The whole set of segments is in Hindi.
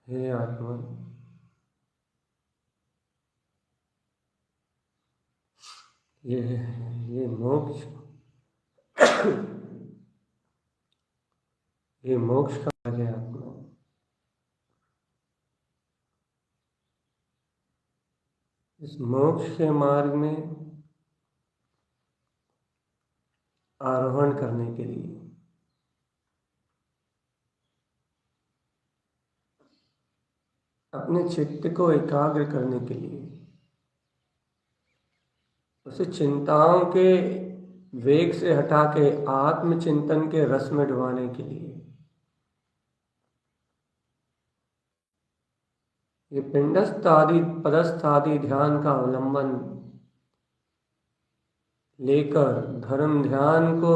हे आत्मा, ये मोक्ष ये मोक्ष का मार्ग है आत्मा। इस मोक्ष के मार्ग में आरोहण करने के लिए अपने चित्त को एकाग्र करने के लिए, उसे चिंताओं के वेग से हटा के आत्मचिंतन के रस में डुबाने के लिए ये पिंडस्थ आदि पदस्थ आदि ध्यान का अवलंबन लेकर धर्म ध्यान को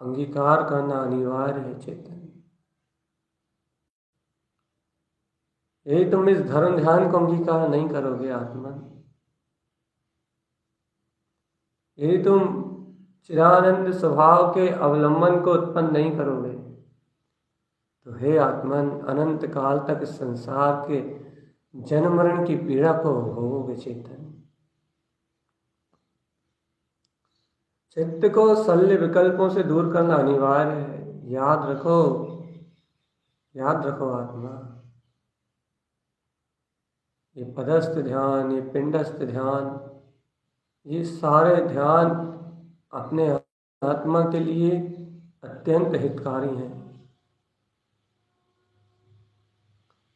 अंगीकार करना अनिवार्य है चेतन। यदि तुम इस धर्म ध्यान को अंगीकार नहीं करोगे आत्मा, यदि तुम चिदानंद स्वभाव के अवलंबन को उत्पन्न नहीं करोगे तो हे आत्मन अनंत काल तक इस संसार के जन्म मरण की पीड़ा को भोगोगे चेतन। चित्त को शल्य विकल्पों से दूर करना अनिवार्य है। याद रखो आत्मा, ये पदस्थ ध्यान, ये पिंडस्थ ध्यान, ये सारे ध्यान अपने आत्मा के लिए अत्यंत हितकारी हैं।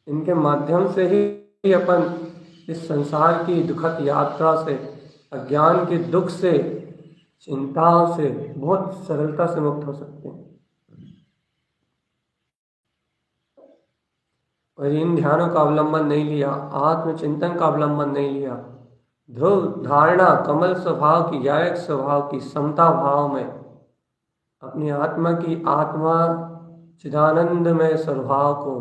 इनके माध्यम से ही अपन इस संसार की दुखद यात्रा से, अज्ञान के दुख से, चिंताओं से बहुत सरलता से मुक्त हो सकते हैं। और इन ध्यानों का अवलंबन नहीं लिया, आत्मचिंतन का अवलंबन नहीं लिया, ध्रुव धारणा कमल स्वभाव की, गायक स्वभाव की, समता भाव में अपनी आत्मा की आत्मा चिदानंद में स्वभाव को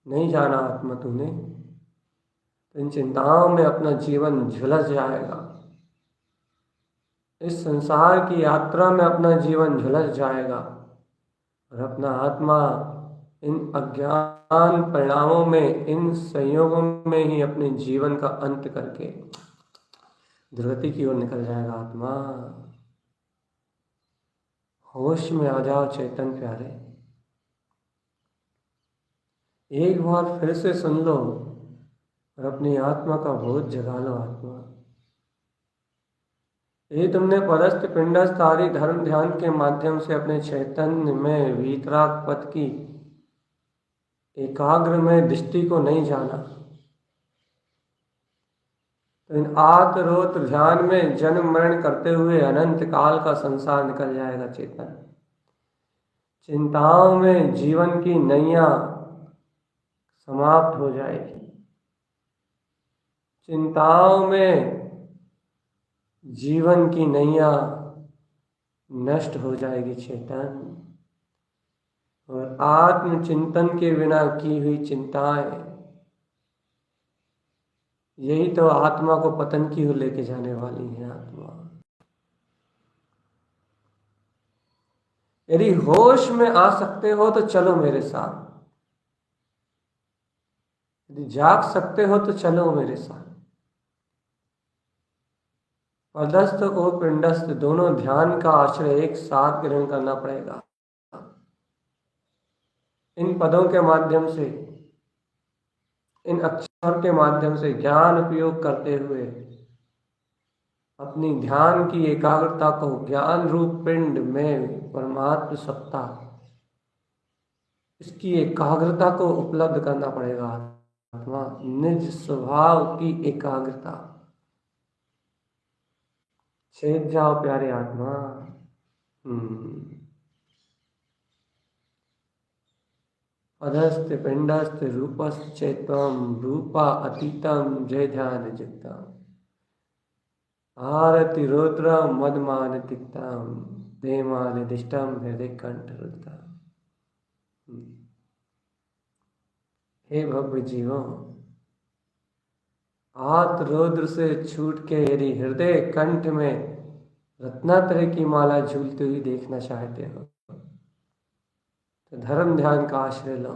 नहीं जाना आत्मा तूने, तो इन चिंताओं में अपना जीवन झुलस जाएगा। इस संसार की यात्रा में अपना जीवन झुलस जाएगा और अपना आत्मा इन अज्ञान परिणामों में, इन संयोगों में ही अपने जीवन का अंत करके दुर्गति की ओर निकल जाएगा। आत्मा होश में आ जाओ चेतन प्यारे, एक बार फिर से सुन लो और अपनी आत्मा का बोध जगा लो। आत्मा, ये तुमने पदस्थ पिंडस्थ आदि धर्म ध्यान के माध्यम से अपने चैतन्य में वीतराग पथ की एकाग्र में दृष्टि को नहीं जाना, तो इन आतरोत ध्यान में जन्म मरण करते हुए अनंत काल का संसार निकल जाएगा चेतन। चिंताओं में जीवन की नैया समाप्त हो जाएगी, चिंताओं में जीवन की नैया नष्ट हो जाएगी चेतन। और आत्मचिंतन के बिना की हुई चिंताएं, यही तो आत्मा को पतन की ओर लेके जाने वाली है। आत्मा यदि होश में आ सकते हो तो चलो मेरे साथ, यदि जाग सकते हो तो चलो मेरे साथ। पदस्थ और पिंडस्थ दोनों ध्यान का आश्रय एक साथ ग्रहण करना पड़ेगा। इन पदों के माध्यम से, इन अक्षर के माध्यम से ज्ञान उपयोग करते हुए अपनी ध्यान की एकाग्रता को ज्ञान रूप पिंड में परमात्म सत्ता, इसकी एकाग्रता को उपलब्ध करना पड़ेगा। आत्मा निज स्वभाव की एकाग्रता, छेद जाओ प्यारे आत्मा। अधस्थ पिंडस्थ रूपस्थ चेतम रूपा अतीतम जय ध्यान चित्तम आरति रुद्रम मदमान तिक्तम देमान दिष्टम हृदय कंठ रुद्रम। हे भव्य जीवों, आत रुद्र से छूट के यदि हृदय कंठ में रत्नात्रय की माला झूलती हुई देखना चाहते हो तो धर्म ध्यान का आश्रय लो,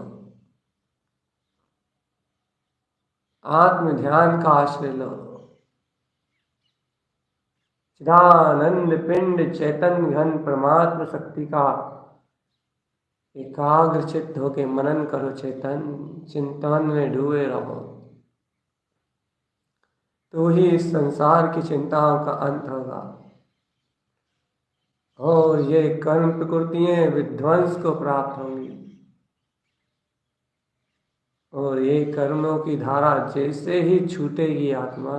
आत्म ध्यान का आश्रय लो। चिदानंद पिंड चैतन्य घन परमात्म शक्ति का एकाग्र चित्त होके मनन करो, चेतन चिंतन में डूबे रहो, तो ही इस संसार की चिंताओं का अंत होगा और ये कर्म प्रकृतियां विध्वंस को प्राप्त होंगी। और ये कर्मों की धारा जैसे ही छूटेगी आत्मा,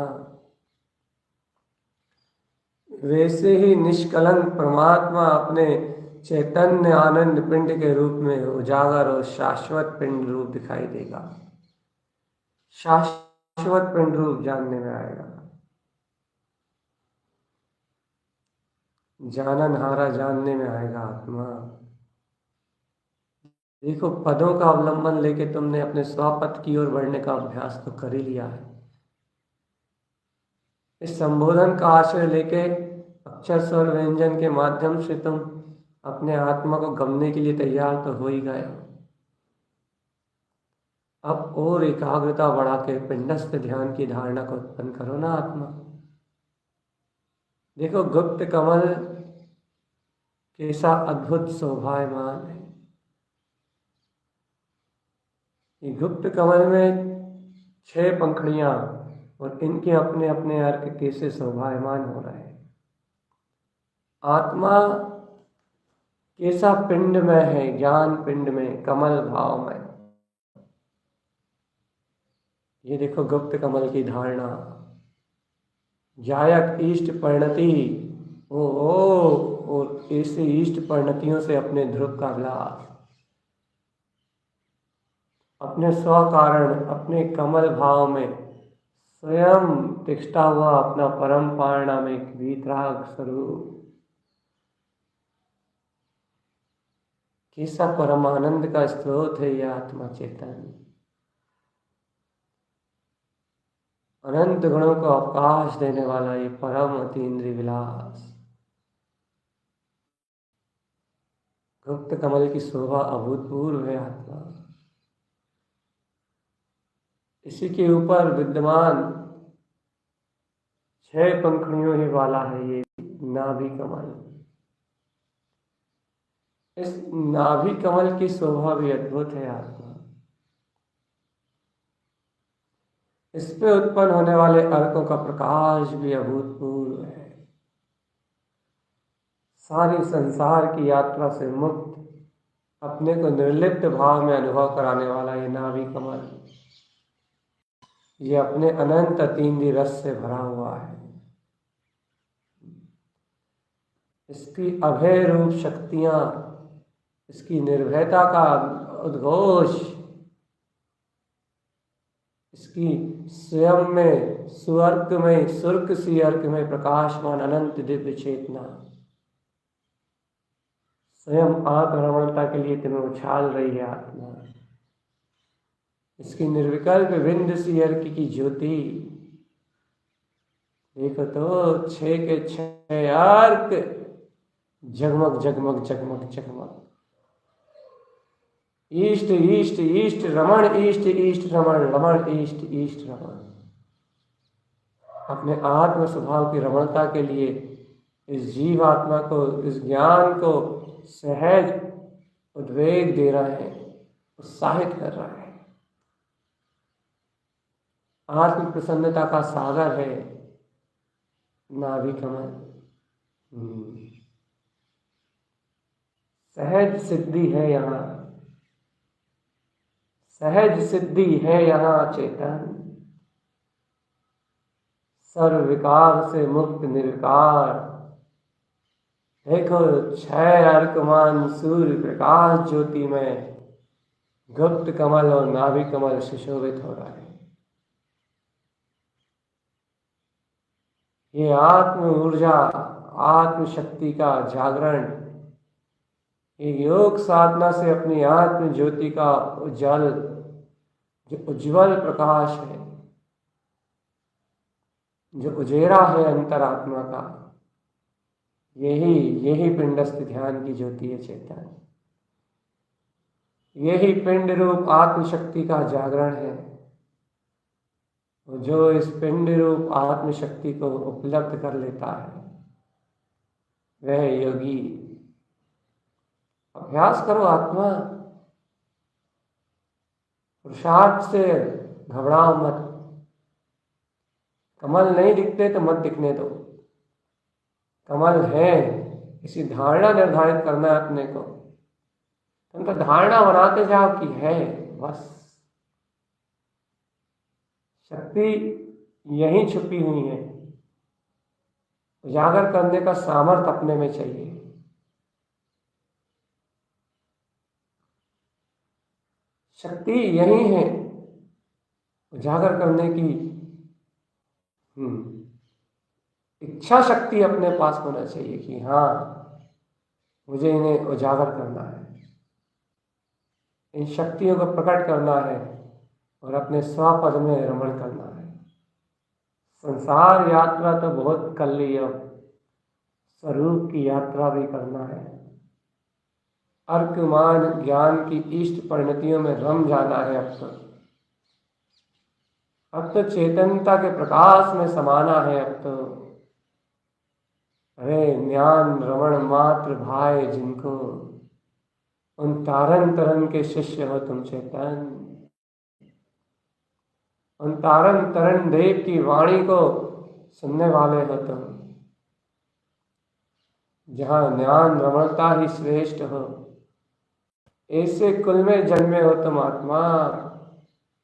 वैसे ही निष्कलंक परमात्मा अपने चैतन्य आनंद पिंड के रूप में उजागर और शाश्वत पिंड रूप दिखाई देगा, शाश्वत पिंड रूप जानने में आएगा। जानन हारा जानने में आएगा आत्मा। देखो, पदों का अवलंबन लेके तुमने अपने स्वपद की ओर बढ़ने का अभ्यास तो कर ही लिया है। इस संबोधन का आश्रय लेके अक्षर स्वर व्यंजन के माध्यम से तुम अपने आत्मा को गमने के लिए तैयार तो हो ही गए हो। अब और एकाग्रता बढ़ा के पिंडस्थ ध्यान की धारणा को उत्पन्न करो ना आत्मा। देखो, गुप्त कमल कैसा अद्भुत शोभायमान है। ये गुप्त कमल में 6 पंखुड़ियां और इनके अपने अपने अर्क कैसे शोभायमान हो रहे हैं। आत्मा कैसा पिंड में है, ज्ञान पिंड में, कमल भाव में। ये देखो गुप्त कमल की धारणा। जायक इष्ट परिणति ओ और ऐसे इष्ट परिणतियों से अपने ध्रुव का विलास, अपने स्व कारण, अपने कमल भाव में स्वयं तिष्ठा हुआ अपना परम पारणामिक वीतराग स्वरूप, कैसा परम आनंद का स्रोत है यह आत्मा चेतन। अनंत गुणों को अवकाश देने वाला ये परम अतीन्द्रिय विलास। गुप्त कमल की शोभा अभूतपूर्व है आत्मा। इसी के ऊपर विद्यमान 6 पंखुड़ियों ही वाला है ये नाभि कमल। इस नाभि कमल की शोभा भी अद्भुत है आत्मा। इस पे उत्पन्न होने वाले अर्कों का प्रकाश भी अभूतपूर्व है। सारी संसार की यात्रा से मुक्त, अपने को निर्लिप्त भाव में अनुभव कराने वाला ये नाभि कमल, ये अपने अनंत अतीन्द्रिय रस से भरा हुआ है। इसकी अभय रूप शक्तियां, इसकी निर्भयता का उद्घोष, इसकी स्वयं में सुअर्क में सुर्क सी अर्क में प्रकाशमान अनंत दिव्य चेतना स्वयं आत्मरमणता के लिए तुम्हें उछाल रही है आत्मा। इसकी निर्विकल्प विंध्य सी अर्क की ज्योति देखो तो 6 के 6 अर्क जगमग जगमग जगमग जगमग। ईष्ट ईष्ट ईष्ट रमण, ईष्ट ईष्ट रमण, रमण ईष्ट ईष्ट रमण। अपने आत्म स्वभाव की रमणता के लिए इस जीव आत्मा को, इस ज्ञान को सहज उद्वेग दे रहे हैं, उत्साहित कर रहे हैं। आत्म प्रसन्नता का सागर है नाभि कमल। सहज सिद्धि है यहाँ, सहज सिद्धि है यहाँ चेतन। सर्व विकार से मुक्त निर्विकार। देखो 6 अर्कमान सूर्य प्रकाश ज्योति में गुप्त कमल और नाभि कमल सुशोभित हो रहा है। ये आत्म ऊर्जा, आत्म शक्ति का जागरण, ये योग साधना से अपनी आत्म ज्योति का उज्जवल, जो उज्जवल प्रकाश है, जो उजेड़ा है अंतरात्मा का, यही पिंडस्थ ध्यान की ज्योति है चेतन। यही पिंड रूप आत्मशक्ति का जागरण है। जो इस पिंड रूप आत्मशक्ति को उपलब्ध कर लेता है वह योगी। अभ्यास करो आत्मा, पुरुषार्थ से घबराओ मत। कमल नहीं दिखते तो मत दिखने दो, कमल है इसी धारणा निर्धारित करना है अपने को। तुम तो धारणा बनाते जाओ कि है, बस। शक्ति यहीं छुपी हुई है, उजागर करने का सामर्थ्य अपने में चाहिए। शक्ति यही है उजागर करने की। इच्छा शक्ति अपने पास होना चाहिए कि हाँ, मुझे इन्हें उजागर करना है, इन शक्तियों को प्रकट करना है और अपने स्वपद में रमण करना है। संसार यात्रा तो बहुत कर ली, अब स्वरूप की यात्रा भी करना है। अर्कमान ज्ञान की इष्ट परिणतियों में रम जाना है। अब तो चेतनता के प्रकाश में समाना है। अब तो अरे ज्ञान रमण मात्र भाई जिनको, उन तारन तरन के शिष्य हो तुम चेतन। उन तारन तरन देव की वाणी को सुनने वाले हो तुम। जहाँ ज्ञान रमणता ही श्रेष्ठ हो, ऐसे कुल में जन्मे हो तुम आत्मा।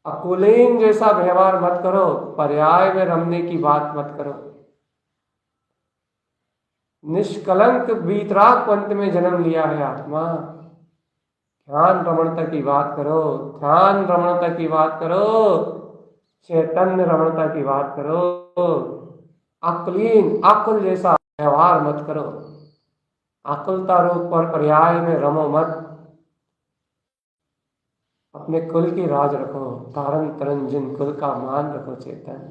अकुलीन जैसा व्यवहार मत करो, पर्याय में रमने की बात मत करो। निष्कलंक वीतराग पंथ में जन्म लिया है आत्मा। ध्यान रमणता की बात करो, ध्यान रमणता की बात करो, चैतन्य रमणता की बात करो। अकुलीन अकुल जैसा व्यवहार मत करो। अकुलता रूप पर पर्याय में रमो मत। अपने कुल की राज रखो, तारन तरन जिन कुल का मान रखो चेतन।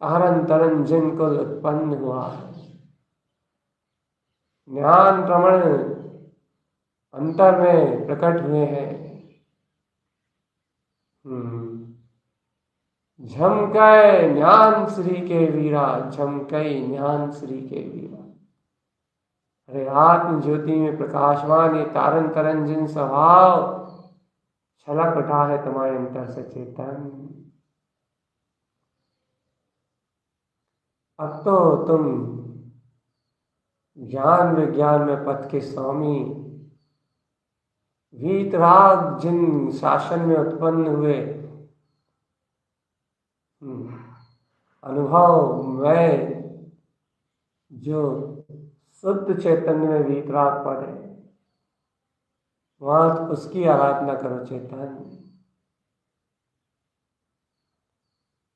तारन तरन जिन कुल उत्पन्न हुआ है, ज्ञान रमण अंतर में प्रकट हुए हैं। झमकय ज्ञान श्री के वीरा, झमकई ज्ञान श्री के वीरा। अरे आत्म ज्योति में प्रकाशमान ये तारन तरन जिन स्वभाव छलक उठा है तुम्हारे अंतर से चेतन। अब तो तुम ज्ञान विज्ञान में पथ के स्वामी, वीतराग जिन शासन में उत्पन्न हुए, अनुभव में जो शुद्ध चैतन्य में वीतराग पद है, वहां उसकी आराधना करो चेतन।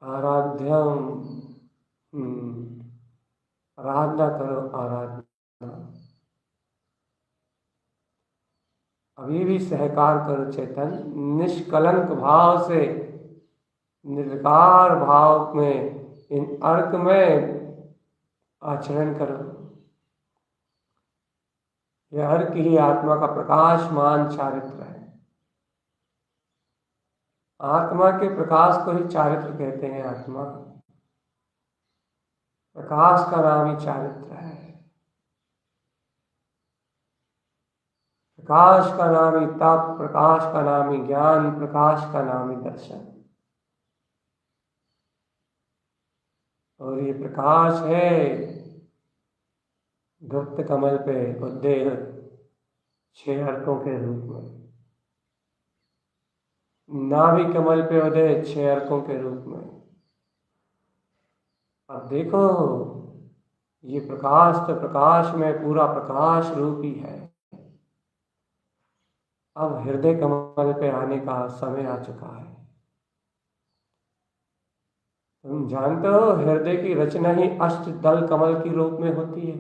आराध्यम, आराधना करो, आराधना। अभी भी सहकार करो चेतन। निष्कलंक भाव से, निर्विकार भाव में इन अर्क में आचरण करो। यह अर्क ही आत्मा का प्रकाशमान चारित्र है। आत्मा के प्रकाश को ही चारित्र कहते हैं। आत्मा प्रकाश का नाम ही चारित्र है। प्रकाश का नाम ही तप, प्रकाश का नाम ही ज्ञान, प्रकाश का नाम ही दर्शन। और ये प्रकाश है गुप्त कमल पे उदय 6 अर्कों के रूप में, नाभि कमल पे उदय 6 अर्कों के रूप में। अब देखो, ये प्रकाश तो प्रकाश में पूरा प्रकाश रूप ही है। अब हृदय कमल पे आने का समय आ चुका है। तुम जानते हो हृदय की रचना ही अष्टदल कमल के रूप में होती है।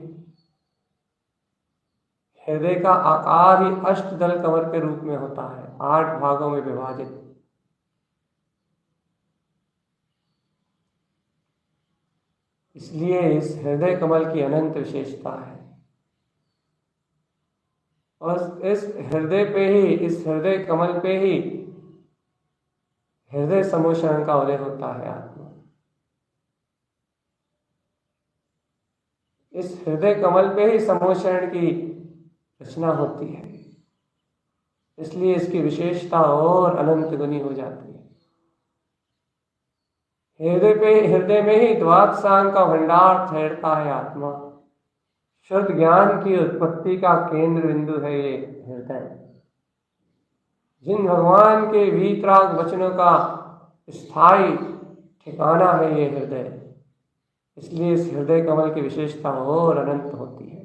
हृदय का आकार ही अष्टदल कमल के रूप में होता है, 8 भागों में विभाजित। इसलिए इस हृदय कमल की अनंत विशेषता है। और इस हृदय पे ही, इस हृदय कमल पे ही हृदय समोषण का उदय होता है आत्मा। इस हृदय कमल पे ही समोषण की रचना होती है। इसलिए इसकी विशेषता और अनंत गुनी हो जाती है। हृदय में ही द्वादशांग का भंडार ठहरता है आत्मा। शुद्ध ज्ञान की उत्पत्ति का केंद्र बिंदु है ये हृदय। जिन भगवान के वीतराग वचनों का स्थायी ठिकाना है ये हृदय। इसलिए इस हृदय कमल की विशेषता और अनंत होती है।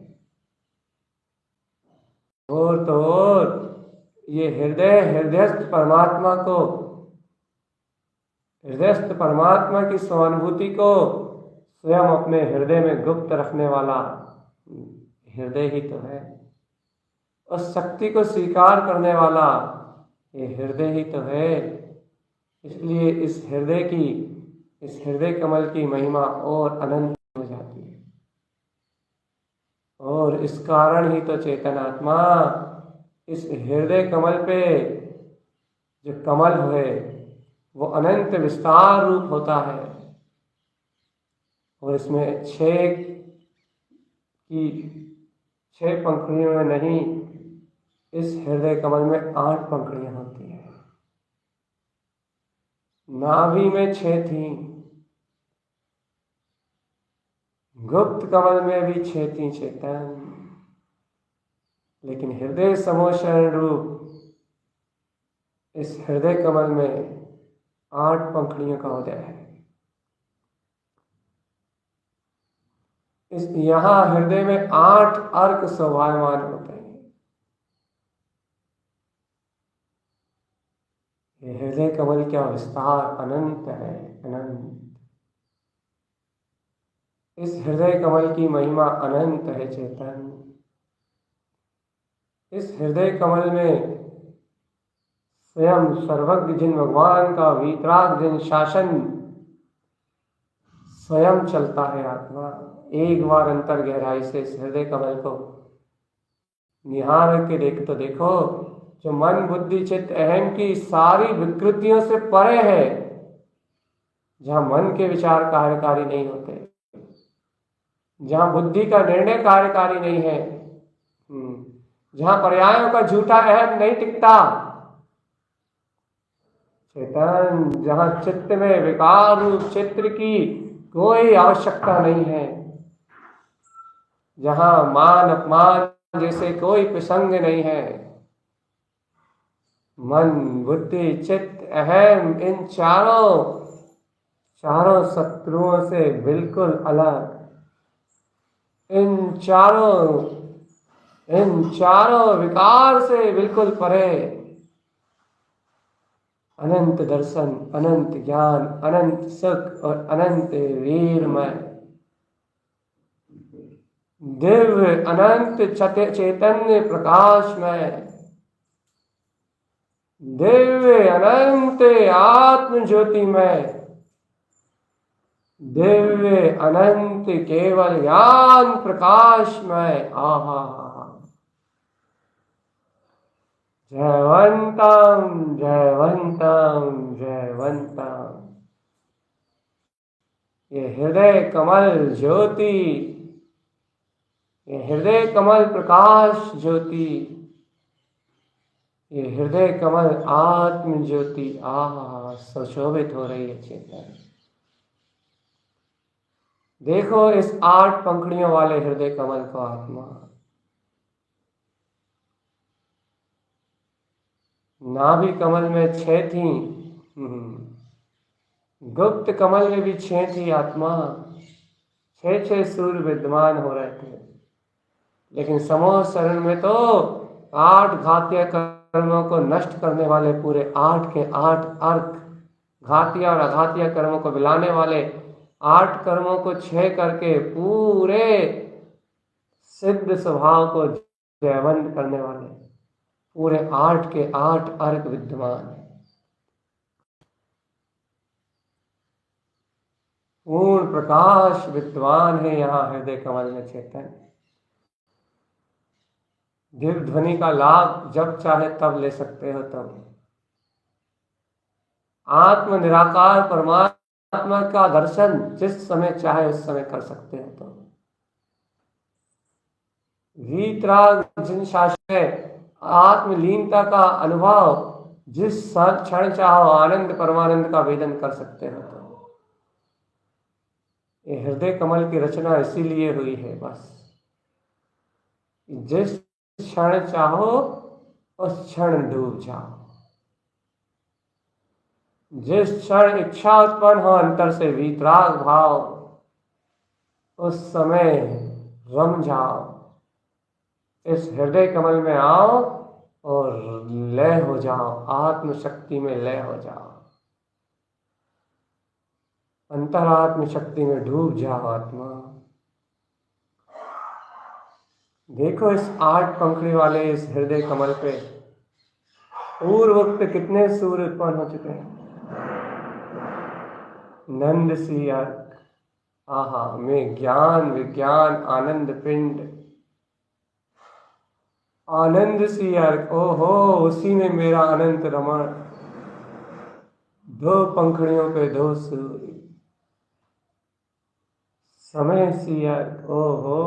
और तो और ये हृदयस्थ परमात्मा को, हृदयस्थ परमात्मा की स्वानुभूति को स्वयं अपने हृदय में गुप्त रखने वाला हृदय ही तो है। उस शक्ति को स्वीकार करने वाला ये हृदय ही तो है। इसलिए इस हृदय कमल की महिमा और अनंत हो जाती है। और इस कारण ही तो चेतन आत्मा इस हृदय कमल पे जो कमल है वो अनंत विस्तार रूप होता है। और इसमें 6 पंखुड़ियों में नहीं, इस हृदय कमल में 8 पंखुड़ियां होती हैं। नाभि में 6 थी, गुप्त कमल में भी 6 थी चेतन, लेकिन हृदय समोषण रूप इस हृदय कमल में 8 पंखुड़ियों का उदय है। यहाँ हृदय में 8 अर्क शोभायमान होते हैं। ये हृदय कमल का विस्तार अनंत है, अनंत। इस हृदय कमल की महिमा अनंत है चेतन। इस हृदय कमल में स्वयं सर्वज्ञ जिन भगवान का वीतराग जिन शासन स्वयं चलता है आत्मा। एक बार अंतर गहराई से इस हृदय कमल को निहार के देख तो देखो, जो मन बुद्धि चित्त अहम की सारी विकृतियों से परे है, जहां मन के विचार कार्यकारी नहीं होते, जहां बुद्धि का निर्णय कार्यकारी नहीं है, जहां पर्यायों का झूठा अहम नहीं टिकता चेतन, जहां चित्त में विकार रूप चित्र की कोई आवश्यकता नहीं है, जहां मान अपमान जैसे कोई प्रसंग नहीं है, मन बुद्धि चित्त अहम इन चारों शत्रुओं से बिल्कुल अलग, इन चारों विकार से बिल्कुल परे, अनंत दर्शन, अनंत ज्ञान, अनंत सुख और अनंत वीरमय दिव्य अनंत चैतन्य प्रकाशमय, दिव्य अनंत आत्म ज्योतिमय, दिव्य अनंत केवल ज्ञान प्रकाशमय। आहा, जयवंतम जयवंतम जयवंतम। ये हृदय कमल ज्योति, ये हृदय कमल प्रकाश ज्योति, ये हृदय कमल आत्म ज्योति आहा सुशोभित हो रही है चेतन। देखो इस 8 पंखुड़ियों वाले हृदय कमल को आत्मा। नाभि कमल में 6 थी, गुप्त कमल में भी 6 थी आत्मा। 6 सूर्य विद्यमान हो रहे थे, लेकिन समूह शरण में तो 8 घातियां कर्मों को नष्ट करने वाले पूरे 8 के 8 अर्क, घातीय और अघातीय कर्मों को मिलाने वाले 8 कर्मों को क्षय करके पूरे सिद्ध स्वभाव को जयवंत करने वाले पूरे 8 के 8 अर्क विद्यमान है। पूर्ण प्रकाश विद्वान है यहाँ हृदय कमल में चेतन। दिव्य ध्वनि का लाभ जब चाहे तब ले सकते हो तब। आत्म निराकार परमात्मा का दर्शन जिस समय चाहे उस समय कर सकते हो तो। वीतराग जिन शास्त्र में आत्मलीनता का अनुभव जिस क्षण चाहो आनंद परमानंद का वेदन कर सकते हो तो। ये हृदय कमल की रचना इसीलिए हुई है बस। जिस क्षण चाहो उस क्षण डूब जाओ। जिस क्षण इच्छा उत्पन्न हो अंतर से वीतराग भाव, उस समय रम जाओ। इस हृदय कमल में आओ और लय हो जाओ, आत्मशक्ति में लय हो जाओ, अंतरात्म शक्ति में डूब जाओ आत्मा। देखो इस 8 पंखड़ी वाले इस हृदय कमल पे पूर्व वक्त कितने सूर्य उत्पन्न हो चुके हैं। नंद सी अर्क, आहा में ज्ञान विज्ञान आनंद पिंड, आनंद सी अर्क, ओहो उसी में मेरा अनंत रमण। 2 पंखड़ियों पे 2 सूर्य, समय सी अर्क, ओहो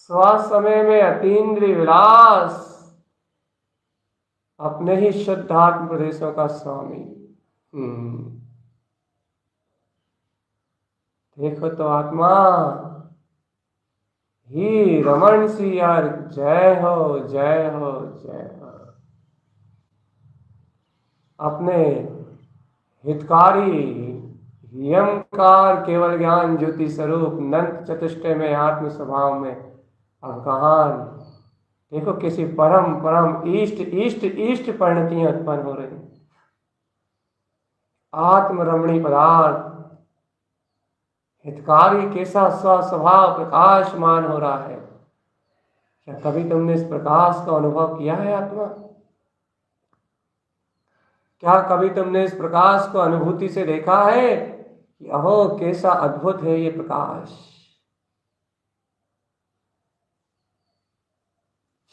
स्वसमय में अतीन्द्रिय विलास, अपने ही शुद्धात्म प्रदेशों का स्वामी। देखो तो आत्मा ही रमण सी यार, जय हो जय हो जय हो। अपने हितकारी यमकार केवल ज्ञान ज्योति स्वरूप नंद चतुष्टय में आत्म स्वभाव में अवगाहन। देखो किसी परम परम इष्ट इष्ट इष्ट परिणतियां उत्पन्न हो रही। आत्मरमणी पदार्थ हितकारी कैसा स्वभाव प्रकाशमान हो रहा है। क्या कभी तुमने इस प्रकाश का अनुभव किया है आत्मा? क्या कभी तुमने इस प्रकाश को अनुभूति से देखा है कि अहो कैसा अद्भुत है ये प्रकाश।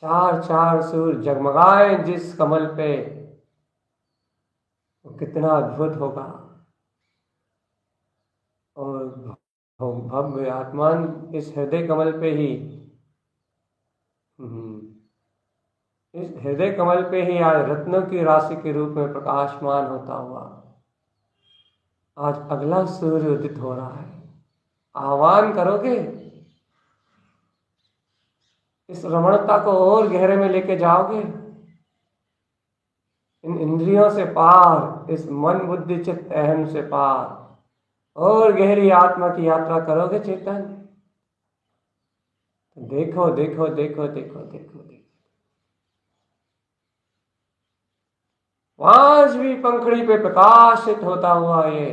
4 सूर्य जगमगाए जिस कमल पे, वो कितना अद्भुत होगा। और भव्य आत्मान इस हृदय कमल पे ही, इस हृदय कमल पे ही आज रत्नों की राशि के रूप में प्रकाशमान होता हुआ आज अगला सूर्य उदित हो रहा है। आह्वान करोगे? इस रमणता को और गहरे में लेके जाओगे? इन इंद्रियों से पार, इस मन बुद्धि चित्त अहम से पार और गहरी आत्मा की यात्रा करोगे चेतन? देखो देखो देखो देखो देखो देखो, 5वीं पंखड़ी पे प्रकाशित होता हुआ ये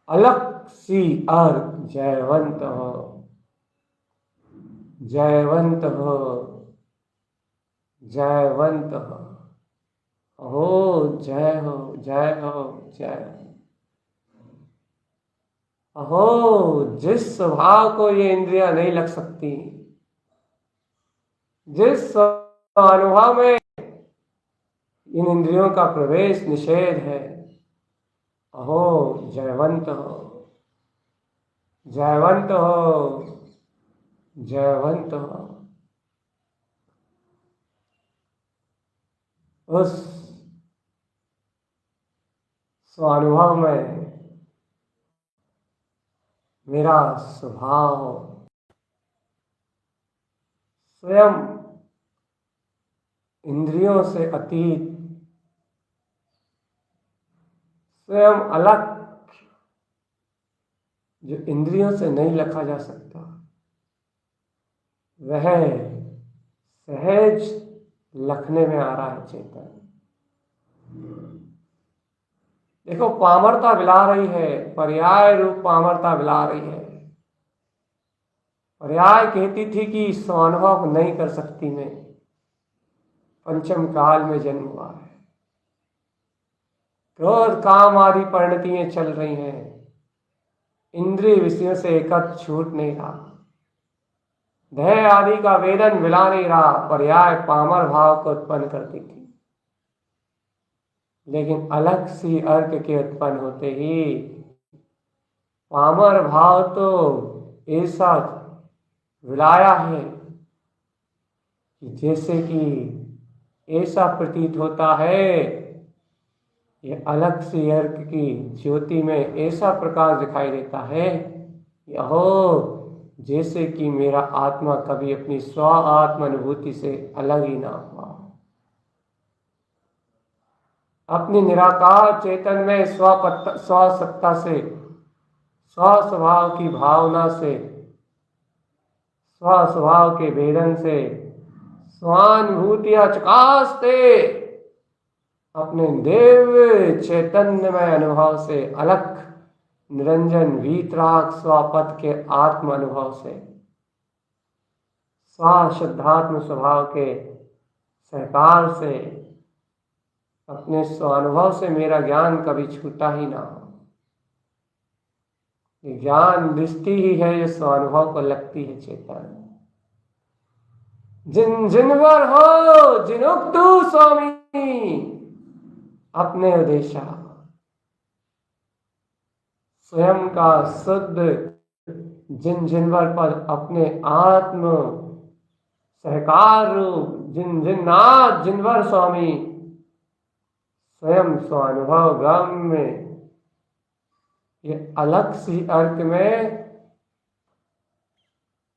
अलग सी अर्क जयवंत हो, जयवंत हो, जयवंत हो, जय हो जय हो जय हो। जिस स्वभाव को ये इंद्रियां नहीं लग सकती, जिस अनुभव में इन इंद्रियों का प्रवेश निषेध है, अहो जयवंत हो, जयवंत हो, जयवंत हो। उस स्वानुभव में मेरा स्वभाव स्वयं इंद्रियों से अतीत, स्वयं अलग, जो इंद्रियों से नहीं लिखा जा सकता, वह सहज लखने में आ रहा है चेतन। देखो, पामरता बिला रही है, पर्याय रूप पामरता बिला रही है। पर्याय कहती थी कि स्वानुभव नहीं कर सकती मैं, पंचम काल में जन्म हुआ है, क्रोध काम आदि परिणतियां चल रही हैं, इंद्रिय विषयों से एकत्र छूट नहीं रहा, देह आदि का वेदन मिला नहीं रहा। पर्याय पामर भाव को उत्पन्न करती थी, लेकिन अलग सी अर्क के उत्पन्न होते ही पामर भाव तो ऐसा विलाया है कि जैसे कि ऐसा प्रतीत होता है, ये अलग सी अर्क की ज्योति में ऐसा प्रकाश दिखाई देता है कि अहो, जैसे कि मेरा आत्मा कभी अपनी स्व आत्म अनुभूति से अलग ही ना हुआ, अपनी निराकार चेतन में स्वसत्ता से, स्वस्वभाव की भावना से, स्वस्वभाव के भेदन से, स्वानुभूतियां चकासते अपने देव चैतन्यमय अनुभव से अलग निरंजन वीतराग स्वपद के आत्म अनुभव से, स्वशुद्धात्म स्वभाव के सहकार से, अपने स्वानुभव से मेरा ज्ञान कभी छूटा ही ना हो। ज्ञान दृष्टि ही है जो स्वानुभव को लगती है चेतन। जिन जिनवर हो जिनुक्तु स्वामी अपने उद्देश्य, स्वयं का शुद्ध जिन जिनवर पर अपने आत्म सहकार रूप जिन जिन्नाथ जिनवर स्वामी स्वयं स्वानुभव गम में, ये अलग सी अर्क में,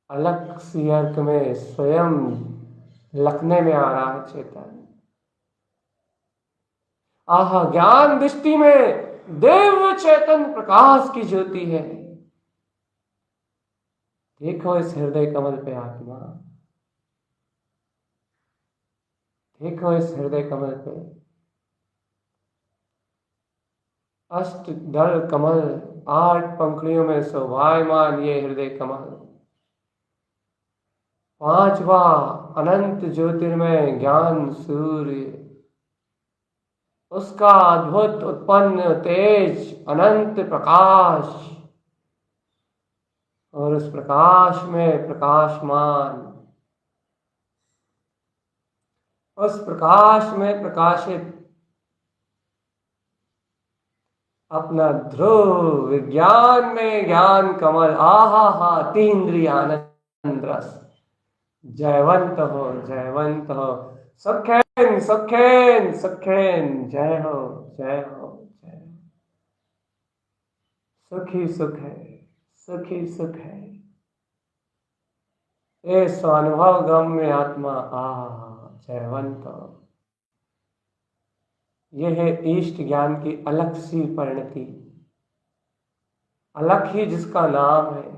अलग सी अर्क में स्वयं लखने में आ रहा है चेतन। आह, ज्ञान दृष्टि में देव चेतन प्रकाश की ज्योति है। देखो इस हृदय कमल पे आत्मा, देखो इस हृदय कमल पे अष्ट दल कमल, 8 पंखुड़ियों में शोभायमान ये हृदय कमल, 5वां अनंत ज्योतिर्मय ज्ञान सूर्य, उसका अद्भुत उत्पन्न तेज अनंत प्रकाश, और उस प्रकाश में प्रकाशमान, उस प्रकाश में प्रकाशित अपना ध्रुव विज्ञान में ज्ञान कमल, आहा हा तीन्द्रिय आनंद रस, जयवंत हो जयवंत हो, सुखेन सुखेन सुखेन, जय हो जय हो जय हो। सुखी सुख है, सुखी सुख है, ये स्वानुभव गम में आत्मा, आहा जयवंत हो। यह है इष्ट ज्ञान की अलग सी परिणति, अलग ही जिसका नाम है,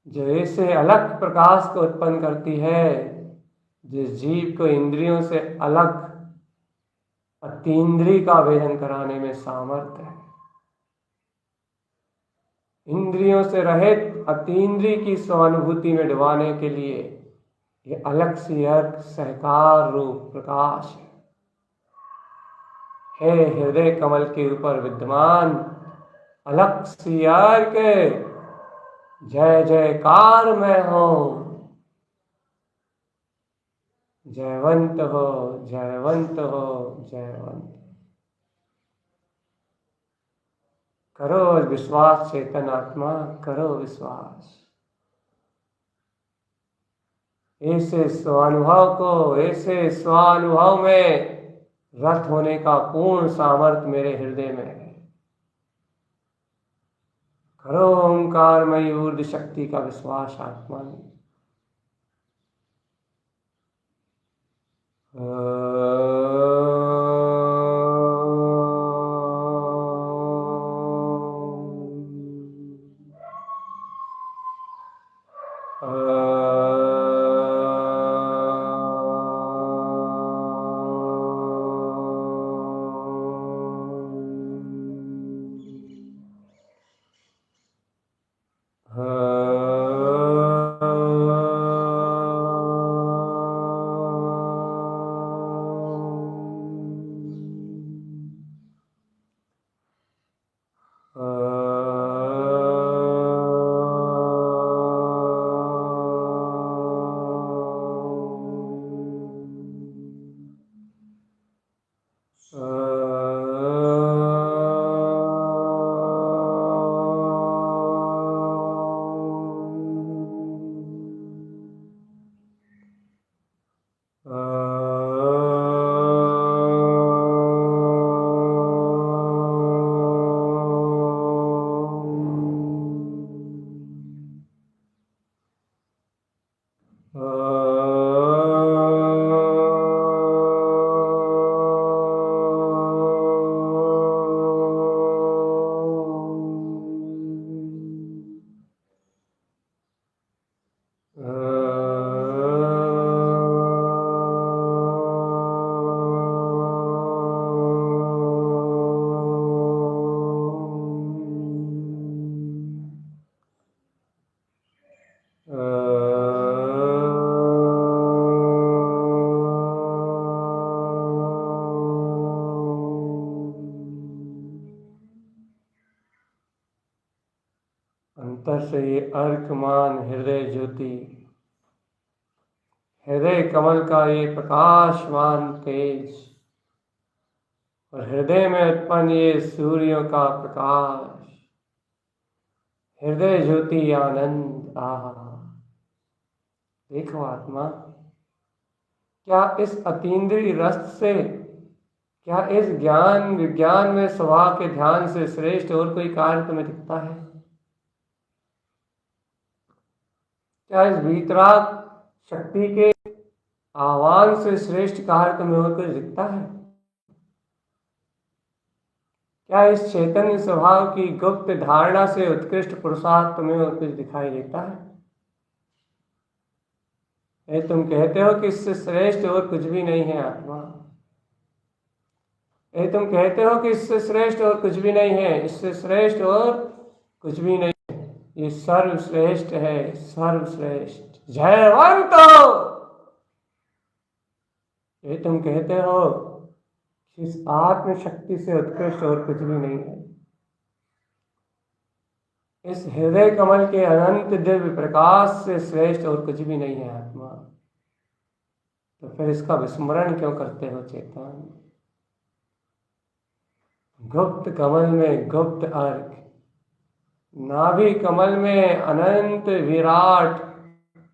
जो ऐसे अलग प्रकाश को उत्पन्न करती है, जिस जीव को इंद्रियों से अलग अतीन्द्रिय का वेदन कराने में सामर्थ्य है। इंद्रियों से रहित अतीन्द्रिय की स्वानुभूति में डुबाने के लिए ये अलग सी अर्क सहकार रूप प्रकाश है हृदय कमल के ऊपर विद्यमान अलग सी अर्क, जय जयकार में हो, जयवंत हो जयवंत हो जयवंत। करो विश्वास चेतन आत्मा, करो विश्वास। ऐसे स्वानुभव को, ऐसे स्वानुभव में रत होने का पूर्ण सामर्थ्य मेरे हृदय में है। करो ओंकारमयी ऊर्ध शक्ति का विश्वास आत्मा में। अंतर से ये अर्कमान हृदय ज्योति, हृदय कमल का ये प्रकाशमान तेज और हृदय में उत्पन्न ये सूर्यों का प्रकाश, हृदय ज्योति आनंद। आहा, देखो आत्मा, क्या इस अतीन्द्रिय रस से, क्या इस ज्ञान विज्ञान में स्वभाव के ध्यान से श्रेष्ठ और कोई कार्य तुम्हें दिखता है? क्या इस वीतराग शक्ति के आह्वान से श्रेष्ठ कार्य तुम्हें और कुछ दिखता है? क्या इस चैतन्य स्वभाव की गुप्त धारणा से उत्कृष्ट पुरुषार्थ तुम्हें और कुछ दिखाई देता है? तुम कहते हो कि इससे श्रेष्ठ और कुछ भी नहीं है आत्मा। तुम कहते हो कि इससे श्रेष्ठ और कुछ भी नहीं है, इससे श्रेष्ठ और कुछ भी नहीं है, ये सर्वश्रेष्ठ है, सर्वश्रेष्ठ जयवंत। ये तुम कहते हो इस आत्म शक्ति से उत्कृष्ट और कुछ भी नहीं है, इस हृदय कमल के अनंत दिव्य प्रकाश से श्रेष्ठ और कुछ भी नहीं है आत्मा। तो फिर इसका विस्मरण क्यों करते हो चेतन? गुप्त कमल में गुप्त अर्घ, नाभि कमल में अनंत विराट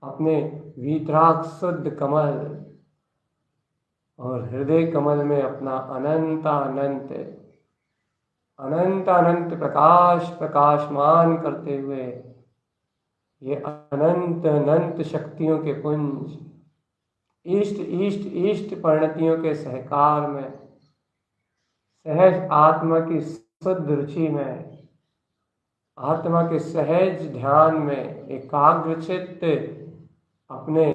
अपने वीतराग शुद्ध कमल, और हृदय कमल में अपना अनंत अनंत अनंत अनंत प्रकाश प्रकाशमान करते हुए ये अनंत अनंत शक्तियों के पुंज, इष्ट इष्ट इष्ट परिणतियों के सहकार में, सहज आत्मा की शुद्ध रुचि में, आत्मा के सहज ध्यान में, एकाग्रचित्त अपने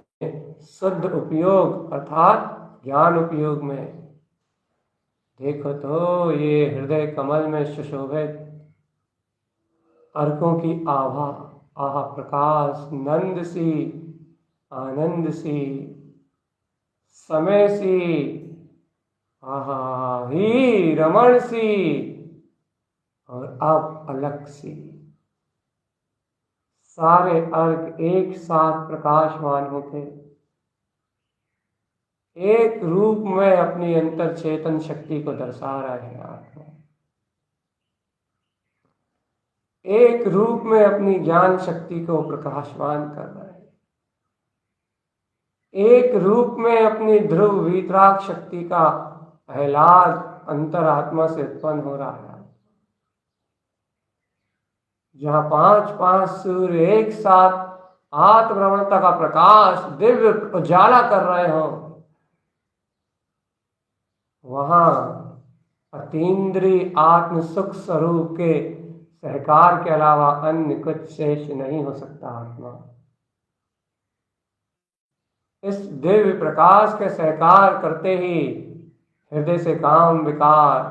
शुद्ध उपयोग अर्थात ज्ञान उपयोग में। देखो तो ये हृदय कमल में सुशोभित अर्कों की आभा, आहा प्रकाश, नंद सी, आनंद सी, समय सी, आहा ही रमण सी, और अब अलग सी। सारे अर्क एक साथ प्रकाशमान होते एक रूप में अपनी अंतर चेतन शक्ति को दर्शा रहे हैं आत्मा, एक रूप में अपनी ज्ञान शक्ति को प्रकाशमान कर रहे हैं, एक रूप में अपनी ध्रुव वीतराग शक्ति का आह्लाद अंतरात्मा से उत्पन्न हो रहा है। जहां पांच पांच सूर्य एक साथ आत्मभ्रमणता का प्रकाश दिव्य उजाला कर रहे हो, वहां अतीन्द्रिय आत्म सुख स्वरूप के सहकार के अलावा अन्य कुछ शेष नहीं हो सकता आत्मा। इस दिव्य प्रकाश के सहकार करते ही हृदय से काम विकार,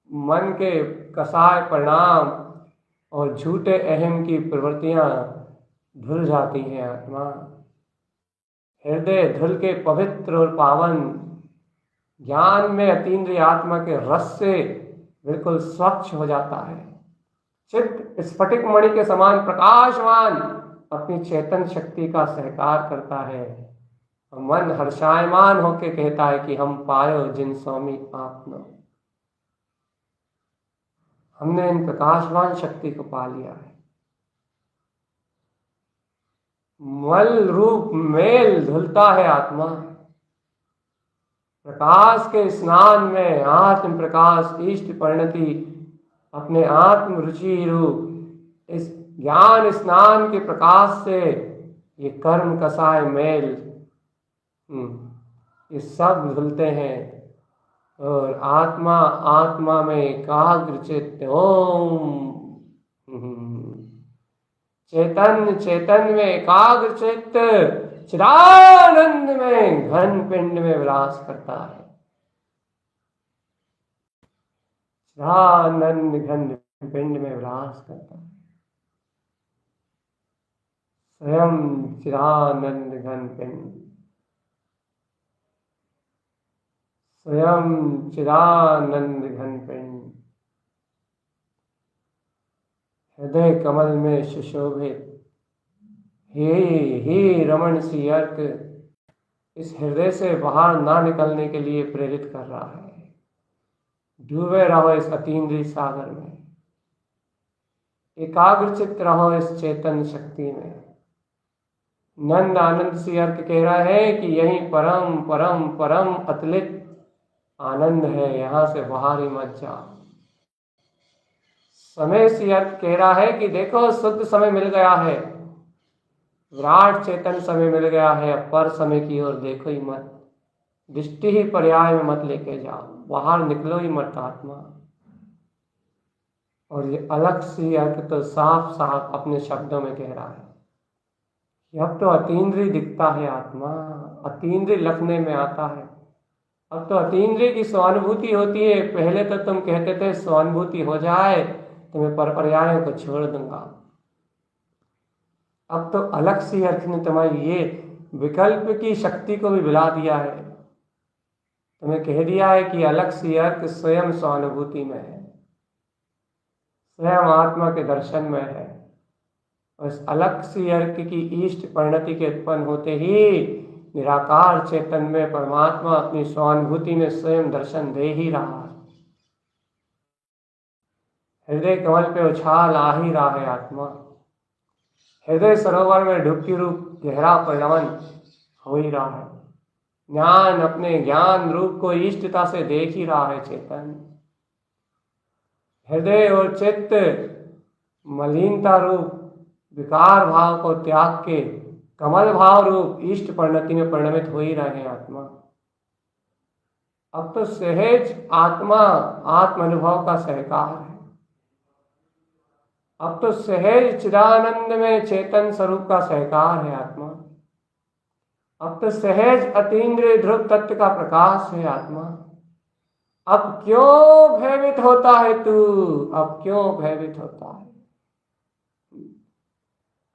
मन के कसाय परिणाम और झूठे अहम की प्रवृत्तियां धुल जाती हैं आत्मा। हृदय धुल के पवित्र और पावन ज्ञान में अतीन्द्रिय आत्मा के रस से बिल्कुल स्वच्छ हो जाता है। चित्त स्फटिक मणि के समान प्रकाशमान अपनी चेतन शक्ति का सहकार करता है और मन हर्षायमान होकर कहता है कि हम पायो जिन स्वामी आत्मा, हमने इन प्रकाशमान शक्ति को पा लिया है। मल रूप मेल धुलता है आत्मा, प्रकाश के स्नान में आत्म प्रकाश इष्ट परिणति अपने आत्म रुचि रूप इस ज्ञान स्नान के प्रकाश से ये कर्म कसाय मेल, ये सब धुलते हैं और आत्मा आत्मा में एकाग्र चित्त ओम। चेतन चेतन में एकाग्र चित्त चिदानंद में घन पिंड में विलास करता है। चिदानंद घन पिंड में विलास करता है। स्वयं चिदानंद घन पिंड, स्वयं चिदानंद घन पिंड, हृदय कमल में सुशोभित हे रमण सी अर्क इस हृदय से बाहर ना निकलने के लिए प्रेरित कर रहा है। डूबे रहो इस अतीन्द्रिय सागर में, एकाग्रचित रहो इस चेतन शक्ति में। नंद आनंद सी अर्क कह रहा है कि यही परम परम परम अतुलित आनंद है, यहां से बाहर ही मत जाओ। समय सी अर्क कह रहा है कि देखो शुद्ध समय मिल गया है, विराट चेतन समय मिल गया है, पर समय की ओर देखो ही मत, दृष्टि ही पर्याय में मत लेके जाओ, बाहर निकलो ही मत आत्मा। और ये अलग सी अर्थ तो साफ साफ अपने शब्दों में कह रहा है कि अब तो अतीन्द्रिय दिखता है आत्मा, अतीन्द्रिय लखने में आता है, अब तो अतीन्द्रिय की स्वानुभूति होती है। पहले तो तुम कहते थे स्वानुभूति हो जाए तो मैं पर पर्यायों को छोड़ दूंगा, अब तो अलग सी अर्थ ने तुम्हारी ये विकल्प की शक्ति को भी भुला दिया है। तुम्हें कह दिया है कि अलग सी अर्थ स्वयं स्वानुभूति में है, स्वयं आत्मा के दर्शन में है। उस अलग सी अर्थ की इष्ट परिणति के उत्पन्न होते ही निराकार चेतन में परमात्मा अपनी स्वानुभूति में स्वयं दर्शन दे ही रहा है। हृदय कमल पे उछाल आ ही रहा है आत्मा, हृदय सरोवर में डुबकी रूप गहरा परिणमन हो ही रहा है। ज्ञान अपने ज्ञान रूप को इष्टता से देख ही रहा है चेतन। हृदय और चित्त मलिनता रूप विकार भाव को त्याग के कमल भाव रूप इष्ट परिणति में परिणमित हो ही रहे हैं आत्मा। अब तो सहज आत्मा आत्म अनुभव का सहकार है, अब तो सहज चिदानंद में चेतन स्वरूप का सहकार है आत्मा, अब तो सहज अतीन्द्रिय ध्रुव तत्व का प्रकाश है आत्मा। अब क्यों भयभीत होता है तू, अब क्यों भयभीत होता है,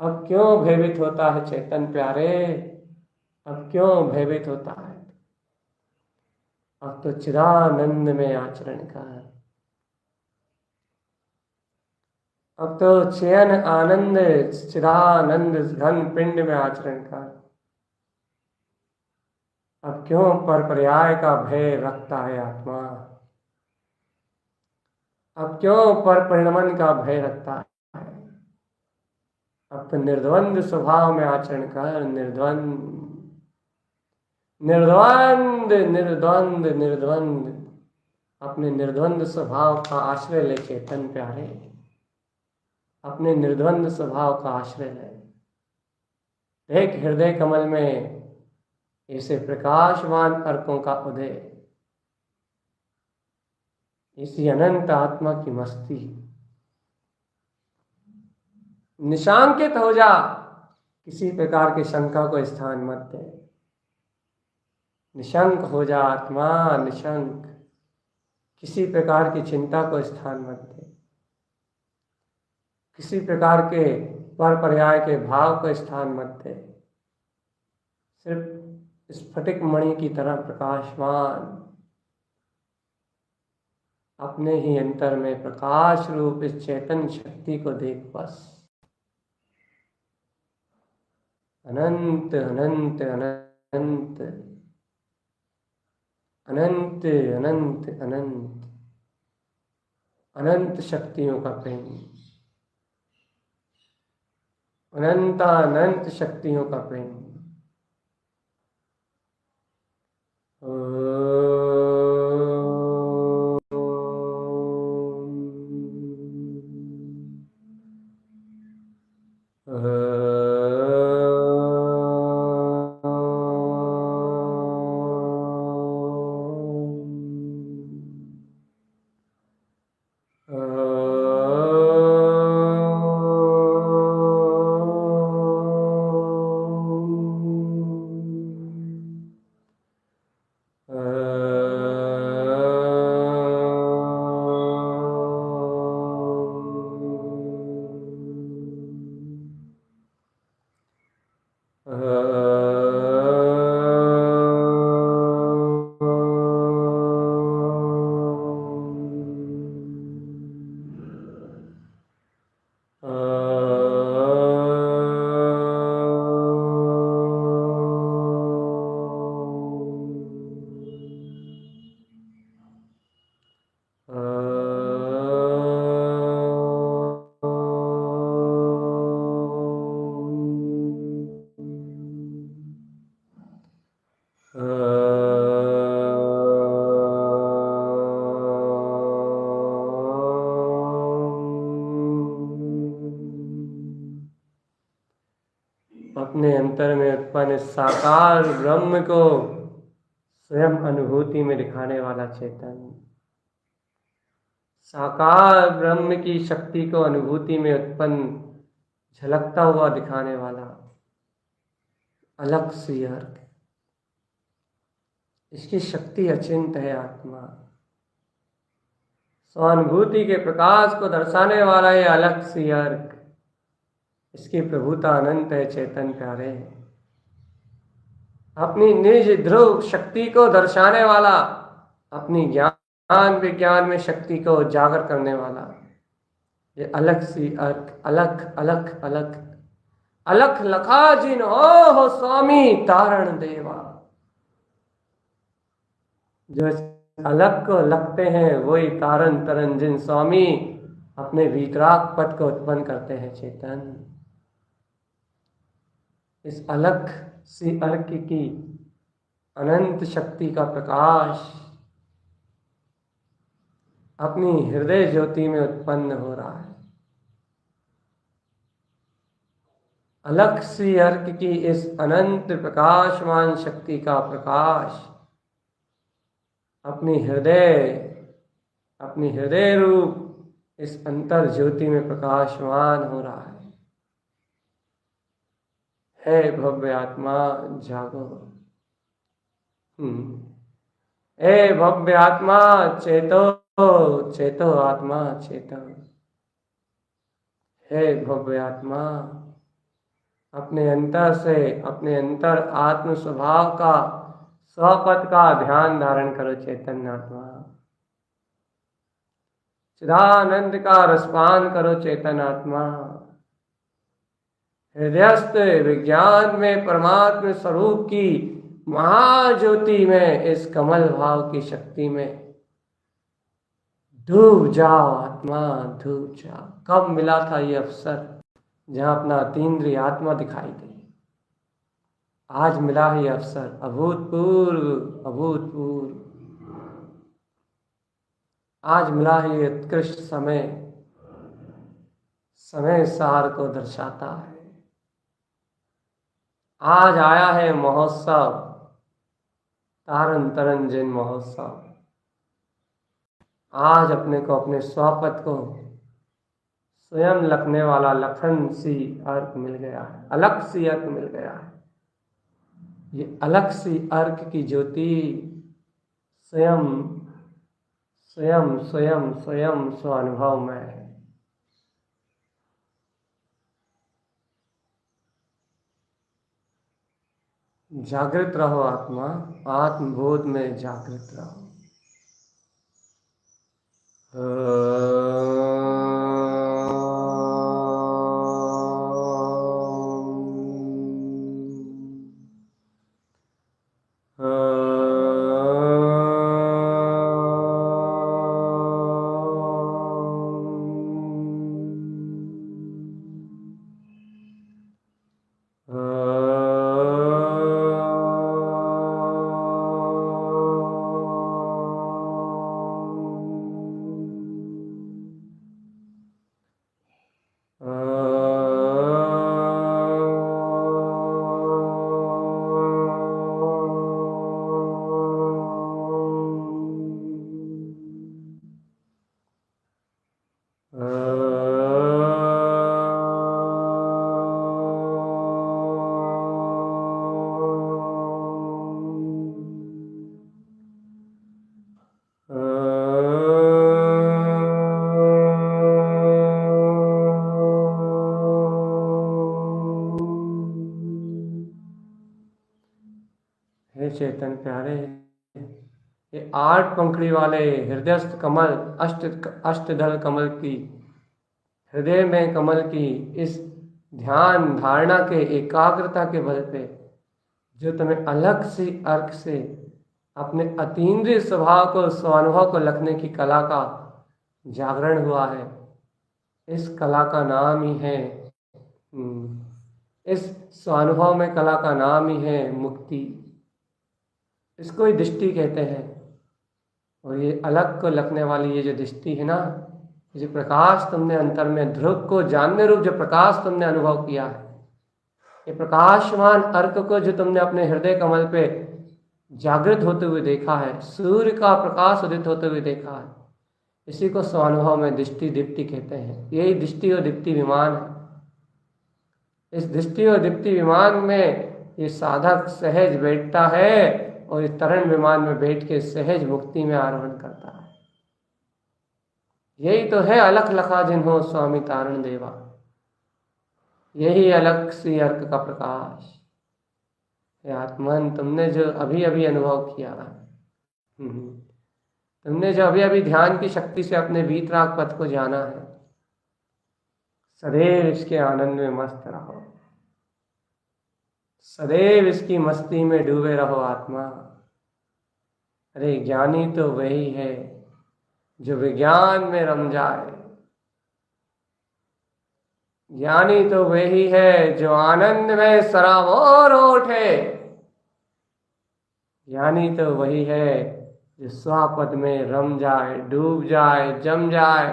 अब क्यों भयभीत होता है चेतन प्यारे, अब क्यों भयभीत होता है। अब तो चिदानंद में आचरण कर, अब तो चयन आनंद चिदानंद घन पिंड में आचरण कर। अब क्यों पर पर्याय का भय रखता है आत्मा, अब क्यों पर परिणमन का भय रखता है। अब तो निर्द्वंद स्वभाव में आचरण कर, निर्द्वंद निर्द्वंद निर्द्वंद निर्द्वंद, अपने निर्द्वंद स्वभाव का आश्रय ले चेतन प्यारे, अपने निर्द्वंद स्वभाव का आश्रय ले। देख हृदय कमल में ऐसे प्रकाशवान अर्कों का उदय, इसी अनंत आत्मा की मस्ती। निशांकित हो जा, किसी प्रकार की शंका को स्थान मत दे, निशंक हो जा आत्मा, निशंक, किसी प्रकार की चिंता को स्थान मत दे, किसी प्रकार के पर पर्याय के भाव को स्थान मत दे। सिर्फ स्फटिक मणि की तरह प्रकाशमान अपने ही अंतर में प्रकाश रूप इस चेतन शक्ति को देख बस। अनंत अनंत अनंत अनंत अनंत अनंत अनंत शक्तियों का प्रेम, अनंत अनंत शक्तियों का प्रेम। अपने अंतर में उत्पन्न साकार ब्रह्म को स्वयं अनुभूति में दिखाने वाला चेतन, साकार ब्रह्म की शक्ति को अनुभूति में उत्पन्न झलकता हुआ दिखाने वाला अलग सी अर्थ। इसकी शक्ति अचिंत है आत्मा। स्वानुभूति के प्रकाश को दर्शाने वाला ये अलग सी अर्थ, इसकी प्रभुता अनंत है चेतन प्यारे। अपनी निज ध्रुव शक्ति को दर्शाने वाला, अपनी ज्ञान विज्ञान में शक्ति को उजागर करने वाला ये अलग सी अर्थ, अलग अलग अलग अलख लखा जिन हो स्वामी तारण देवा। जो अलग को लगते हैं वही तारण तरन जिन स्वामी अपने वीतराग पद को उत्पन्न करते हैं चेतन। इस अलग सी अर्क की अनंत शक्ति का प्रकाश अपनी हृदय ज्योति में उत्पन्न हो रहा है। अलग सी अर्क की इस अनंत प्रकाशमान शक्ति का प्रकाश अपनी हृदय रूप इस अंतर ज्योति में प्रकाशमान हो रहा है। हे भव्य आत्मा जागो, हे भव्य आत्मा चेतो, चेतो आत्मा चेतो। हे भव्य आत्मा अपने अंतर से, अपने अंतर आत्म स्वभाव का स्वपद का ध्यान धारण करो चेतन आत्मा। चिदानंद का रसपान करो चेतन आत्मा। हृदयस्थ विज्ञान में परमात्म स्वरूप की महाज्योति में, इस कमल भाव की शक्ति में डूब जाओ आत्मा, डूब जाओ। कब मिला था ये अवसर जहां अपना अतीन्द्रिय आत्मा दिखाई दे? आज मिला है ये अवसर, अभूतपूर्व अभूतपूर्व। आज मिला है ये उत्कृष्ट समय, समय सार को दर्शाता है। आज आया है महोत्सव, तारण तरन जिन महोत्सव। आज अपने को, अपने स्वपद को स्वयं लखने वाला लखन सी अर्क मिल गया है, अलग सी अर्क मिल गया है। ये अलग सी अर्क की ज्योति स्वयं स्वयं स्वयं स्वयं स्वानुभव में है। जागृत रहो आत्मा, आत्मबोध में जागृत रहो। चेतन प्यारे, ये 8 पंखड़ी वाले हृदयस्थ कमल, अष्टदल कमल की, हृदय में कमल की इस ध्यान धारणा के एकाग्रता के बल पे जो तुम्हें अलग सी अर्क से अपने अतीन्द्रिय स्वभाव को, स्वानुभव को लखने की कला का जागरण हुआ है, इस कला का नाम ही है, इस स्वानुभव में कला का नाम ही है मुक्ति। इसको ही दृष्टि कहते हैं। और ये अलग को लगने वाली ये जो दृष्टि है ना, जो प्रकाश तुमने अंतर में ध्रुव को जानने रूप जो प्रकाश तुमने अनुभव किया है, ये प्रकाशमान अर्क को जो तुमने अपने हृदय कमल पे जागृत होते हुए देखा है, सूर्य का प्रकाश उदित होते हुए देखा है, इसी को स्वानुभव में दृष्टि दीप्ति कहते हैं। यही दृष्टि और दीप्ति विमान है। इस दृष्टि और दीप्ति विमान में ये साधक सहज बैठता है और इस तरण विमान में बैठ के सहज मुक्ति में आरोहण करता है। यही तो है अलख लखा जिन्हों स्वामी तारण देवा, यही अलग सी अर्क का प्रकाश। आत्मन तुमने जो अभी अभी अनुभव किया, तुमने जो अभी अभी ध्यान की शक्ति से अपने वीतराग पथ को जाना है, सदैव इसके आनंद में मस्त रहो, सदैव इसकी मस्ती में डूबे रहो आत्मा। अरे ज्ञानी तो वही है जो विज्ञान में रम जाए, ज्ञानी तो वही है जो आनंद में सराबोर उठे, ज्ञानी तो वही है जो स्वापद में रम जाए, डूब जाए, जम जाए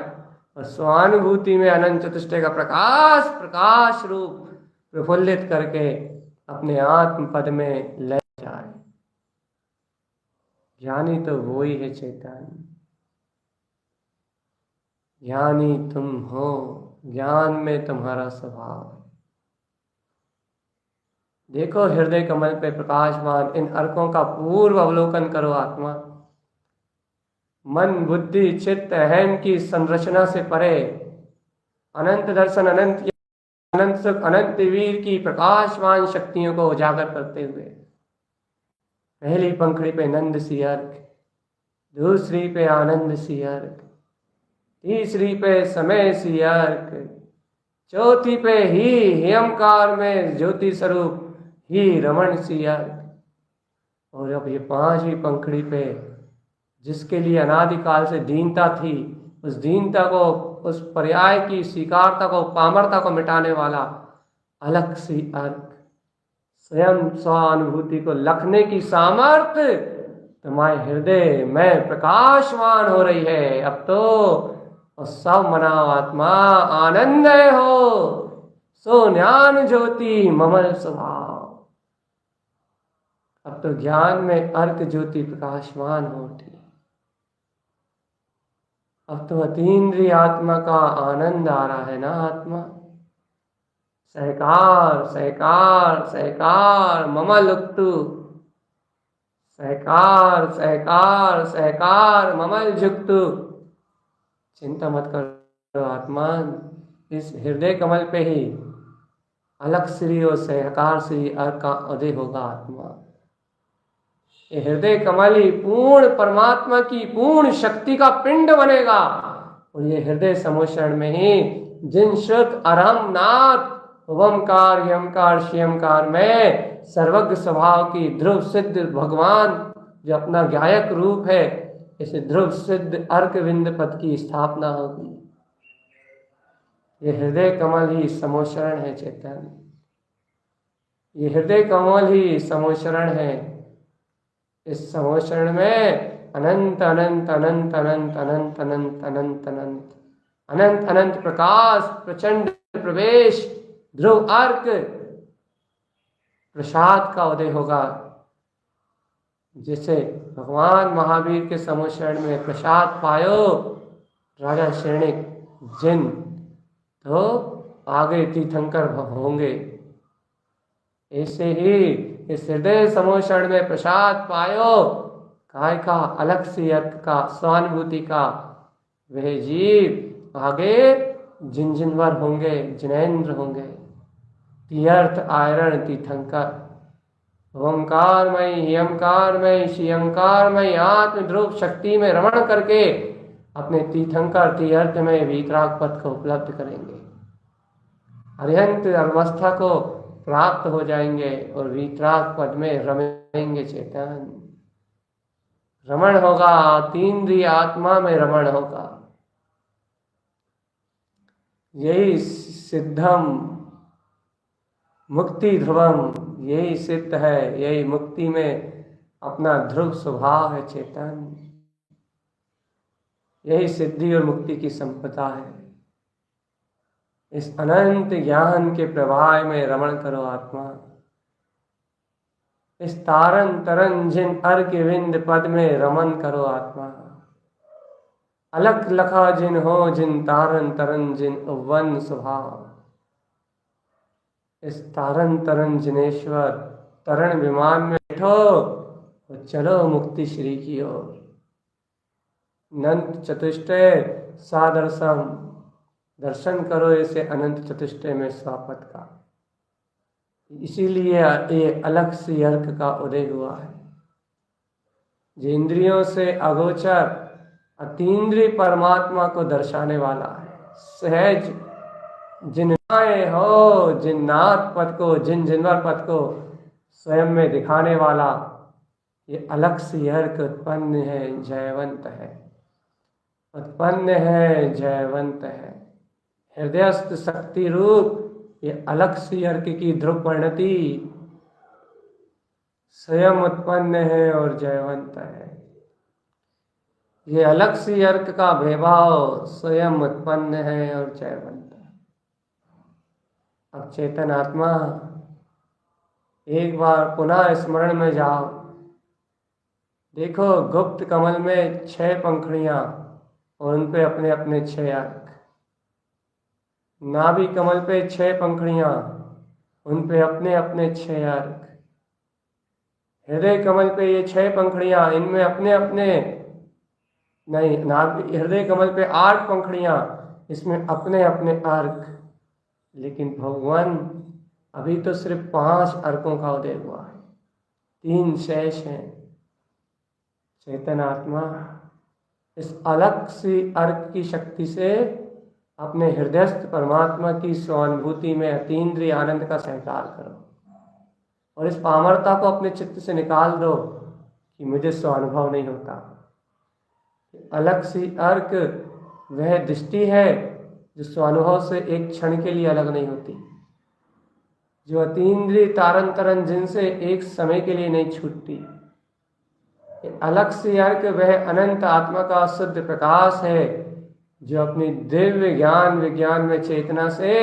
और स्वानुभूति में अनंत चतुष्टय का प्रकाश रूप प्रफुल्लित करके अपने आत्म पद में ले जाए। ज्ञानी तो वो ही है चैतन्य, ज्ञानी तुम हो, ज्ञान में तुम्हारा स्वभाव है। देखो हृदय कमल पे प्रकाशमान इन अर्कों का पूर्व अवलोकन करो आत्मा। मन बुद्धि चित्त अहम की संरचना से परे अनंत दर्शन, अनंत अनंत सुख, अनंत वीर की प्रकाशमान शक्तियों को उजागर करते हुए पहली पंखड़ी पे नंद सी अर्क, दूसरी पे आनंद सी अर्क, तीसरी पे समय सी अर्क, चौथी पे ही हेमकार में ज्योति स्वरूप ही रमण सी अर्क, और अब ये पांचवी पंखड़ी पे जिसके लिए अनादिकाल से दीनता थी, उस दीनता को, उस पर्याय की स्वीकारता को, पामरता को मिटाने वाला अलग सी अर्क, स्वयं स्वानुभूति को लखने की सामर्थ्य तुम्हारे हृदय में प्रकाशमान हो रही है। अब तो और सब मनाओ आत्मा, आनंद हो सो ज्ञान ज्योति ममल स्वभाव। अब तो ज्ञान में अर्क ज्योति प्रकाशमान हो उठी। अब तो अतीन्द्रिय आत्मा का आनंद आ रहा है ना आत्मा। सहकार सहकार सहकार ममल उक्तु, सहकार सहकार सहकार ममल जुक्तु। चिंता मत करो आत्मा, इस हृदय कमल पे ही अलग श्री और सहकार श्री अर्क का उदय होगा आत्मा। ये हृदय कमल ही पूर्ण परमात्मा की पूर्ण शक्ति का पिंड बनेगा। और ये हृदय समोषण में ही जिन श्रुत अरहम नाथ ओमकार यमकार श्यमकार में सर्वज्ञ स्वभाव की ध्रुव सिद्ध भगवान जो अपना गायक रूप है, इसे ध्रुव सिद्ध अर्क विंद पद की स्थापना होगी। ये हृदय कमल ही समोशरण है चैतन्य, ये हृदय कमल ही समोशरण है। इस समोशरण में अनंत अनंत अनंत अनंत अनंत अनंत अनंत अनंत अनंत अनंत प्रकाश प्रचंड प्रवेश ध्रुव अर्क प्रसाद का उदय होगा। जिसे भगवान महावीर के समोशरण में प्रसाद पायो राजा श्रेणिक जिन, तो आगे तीर्थंकर होंगे। ऐसे ही इस हृदय समोषण में प्रसाद पायो काय का अलग सी अर्थ का स्वानुभूति का, वह जीव आगे जिनजिनवर होंगे, जिनेन्द्र होंगे, तीर्थ आयरण तीर्थंकर। ओंकारमय हियंकारमय श्रीयंकारमय आत्म ध्रुव शक्ति में रमण करके अपने तीर्थंकर तीर्थ में वीतराग पथ को उपलब्ध करेंगे, अरिहंत अवस्था को प्राप्त हो जाएंगे और वीतराग पद में रमेंगे। चेतन रमण होगा, तीन्द्रिय आत्मा में रमण होगा। यही सिद्धम मुक्ति ध्रुवम, यही सिद्ध है, यही मुक्ति में अपना ध्रुव स्वभाव है चेतन। यही सिद्धि और मुक्ति की संपदा है। इस अनंत ज्ञान के प्रवाह में रमण करो आत्मा। इस तारन तरन जिन अर्क विंद पद में रमन करो आत्मा। अलख लखा जिन हो जिन तारन तरन जिन वन स्वभाव। इस तारन तरन जिनेश्वर तरण विमान में बैठो और चलो मुक्ति श्री की ओर। अनंत चतुष्टय सादर्शम, दर्शन करो इसे अनंत चतुष्टय में स्वापद का। इसीलिए ये अलग सी अर्क का उदय हुआ है, जो इंद्रियों से अगोचर अतीन्द्रिय परमात्मा को दर्शाने वाला है। सहज जिन हो जिन नाथ पद को, जिन जिनवर पद को स्वयं में दिखाने वाला ये अलग सी अर्क उत्पन्न है, जयवंत है, उत्पन्न है, जयवंत है। हृदयस्थ शक्ति रूप ये अलग सी अर्क की ध्रुव परिणति स्वयं उत्पन्न है और जयवंत है। ये अलग सी अर्क का वैभव स्वयं उत्पन्न है और जयवंत है। अब चेतन आत्मा एक बार पुनः स्मरण में जाओ। देखो गुप्त कमल में 6 पंखुड़ियां और उन पे अपने अपने 6 अर्क। नाभि कमल पे 6 पंखुड़ियां, उन पे अपने अपने 6 अर्क। हृदय कमल पे ये 6 पंखुड़ियां, इनमें अपने अपने नहीं, नाभि हृदय कमल पे 8 पंखुड़ियां, इसमें अपने अपने अर्क। लेकिन भगवान अभी तो सिर्फ 5 अर्कों का उदय हुआ है, 3 शेष हैं। चेतन आत्मा इस अलग सी अर्क की शक्ति से अपने हृदयस्थ परमात्मा की स्वानुभूति में अतीन्द्रिय आनंद का सहकार करो और इस पामरता को अपने चित्त से निकाल दो कि मुझे स्वानुभव नहीं होता। अलग सी अर्क वह दृष्टि है जो स्वानुभव से एक क्षण के लिए अलग नहीं होती, जो अतीन्द्रिय तारन तरन जिनसे एक समय के लिए नहीं छूटती। अलग सी अर्क वह अनंत आत्मा का शुद्ध प्रकाश है जो अपनी दिव्य ज्ञान विज्ञान में चेतना से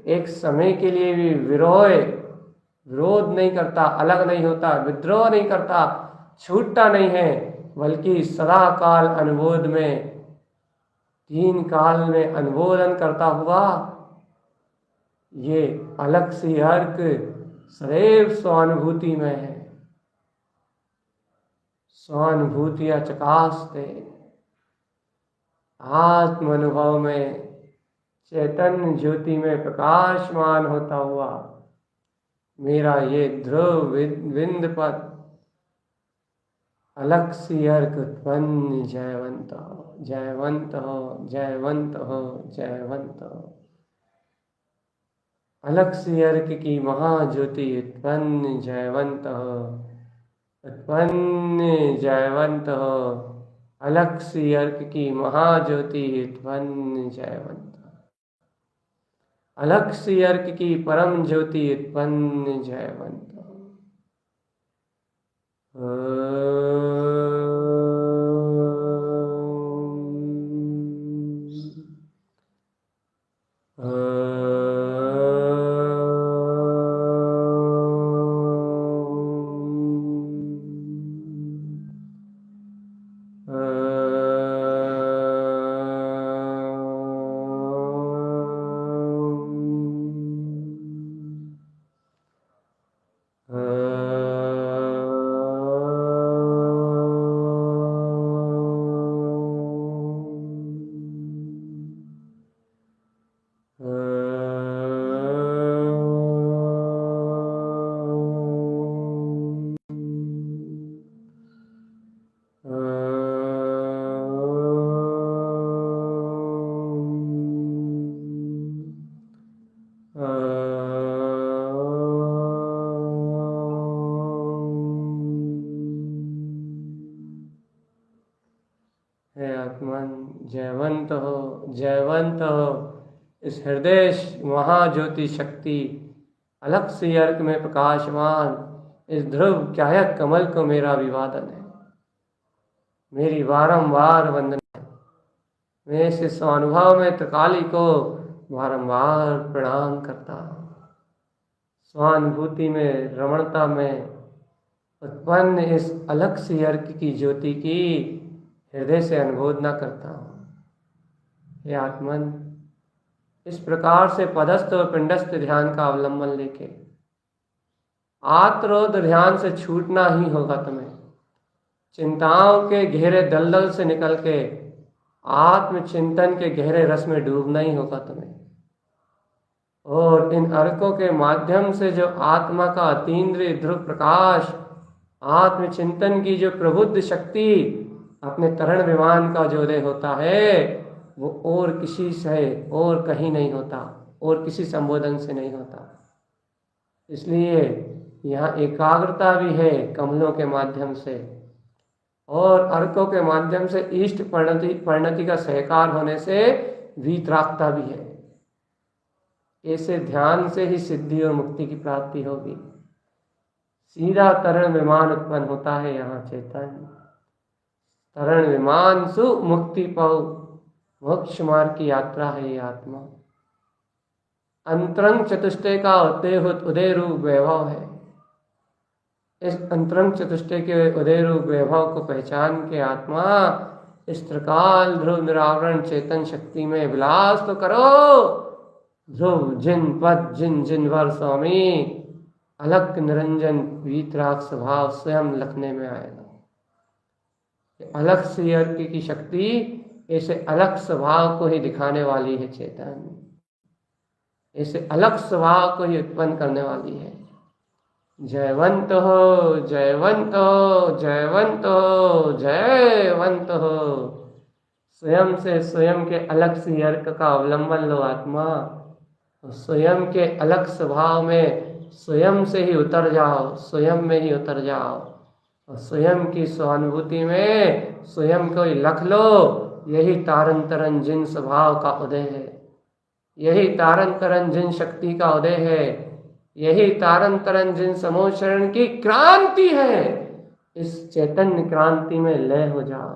एक समय के लिए भी विरोध नहीं करता, अलग नहीं होता, विद्रोह नहीं करता, छूटता नहीं है, बल्कि सदा काल अनुबोध में 3 काल में अनुबोधन करता हुआ ये अलग सी अर्क सदैव स्वानुभूति में है। स्वानुभूतियां चकासते आत्म अनुभव में चैतन्य ज्योति में प्रकाशमान होता हुआ मेरा ये ध्रुव विंद पद अलग सी अर्क उत्पन्न जयवंत हो, जयवंत हो, जयवंत हो, जयवंत हो। अलग सी अर्क की महाज्योति उत्पन्न जयवंत हो, उत्पन्न जयवंत हो। अलग सी अर्क की महाज्योति उत्पन्न जयवंत। अलग सी अर्क की परम ज्योति उत्पन्न जयवंत। जयवंत हो, जयवंत हो। इस हृदय महाज्योति शक्ति अलग सी अर्क में प्रकाशमान इस ध्रुव क्या कमल को मेरा अभिवादन है, मेरी बारंबार वंदना है। मैं इस स्वानुभव में त्रिकाली को बारंबार प्रणाम करता हूँ। स्वानुभूति में, रमणता में उत्पन्न इस अलग सी अर्क की ज्योति की हृदय से अनुमोदना करता हूँ। हे आत्मन, इस प्रकार से पदस्थ और पिंडस्थ ध्यान का अवलंबन लेके आत्रोध ध्यान से छूटना ही होगा तुम्हें। चिंताओं के गहरे दलदल से निकल के आत्मचिंतन के गहरे रस में डूबना ही होगा तुम्हें। और इन अर्कों के माध्यम से जो आत्मा का अतीन्द्रिय ध्रुव प्रकाश, आत्मचिंतन की जो प्रबुद्ध शक्ति, अपने तरण विमान का जो उदय होता है, वो और किसी से और कहीं नहीं होता, और किसी संबोधन से नहीं होता। इसलिए यहाँ एकाग्रता भी है कमलों के माध्यम से, और अर्कों के माध्यम से इष्ट परिणति का सहकार होने से वीतरागता भी है। ऐसे ध्यान से ही सिद्धि और मुक्ति की प्राप्ति होगी। सीधा तरण विमान उत्पन्न होता है यहाँ चेतन। तरण विमान सु मुक्ति पाओ, मोक्ष मार्ग की यात्रा है ये आत्मा। अंतरंग चतुष्टय का उदय रूप वैभव है। इस अंतरंग चतुष्टय के उदय रूप वैभव को पहचान के आत्मा इस त्रिकाल ध्रुव निरावरण चेतन शक्ति में विलास तो करो। ध्रुव जिन पद जिन जिनवर स्वामी, अलग निरंजन वीतराग स्वभाव स्वयं लखने में आएगा। अलग सी अर्क की शक्ति ऐसे अलग स्वभाव को ही दिखाने वाली है चेतन, ऐसे अलग स्वभाव को ही उत्पन्न करने वाली है। जयवंत हो, जयवंत हो, जयवंत हो, जयवंत हो। स्वयं से स्वयं के अलग सी अर्क का अवलंबन लो आत्मा, स्वयं के अलग स्वभाव में स्वयं से ही उतर जाओ, स्वयं में ही उतर जाओ, और स्वयं की स्वानुभूति में स्वयं को ही लख लो। यही तारन तरन जिन स्वभाव का उदय है, यही तारन तरन जिन शक्ति का उदय है, यही तारन तरन जिन समोचरण की क्रांति है। इस चैतन्य क्रांति में लय हो जाओ,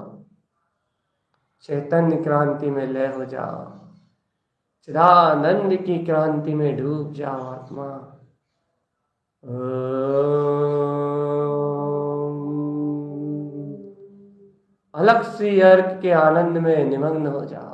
चैतन्य क्रांति में लय हो जाओ, चिदानंद की क्रांति में डूब जाओ आत्मा। अलग सी अर्क के आनंद में निमग्न हो जाओ।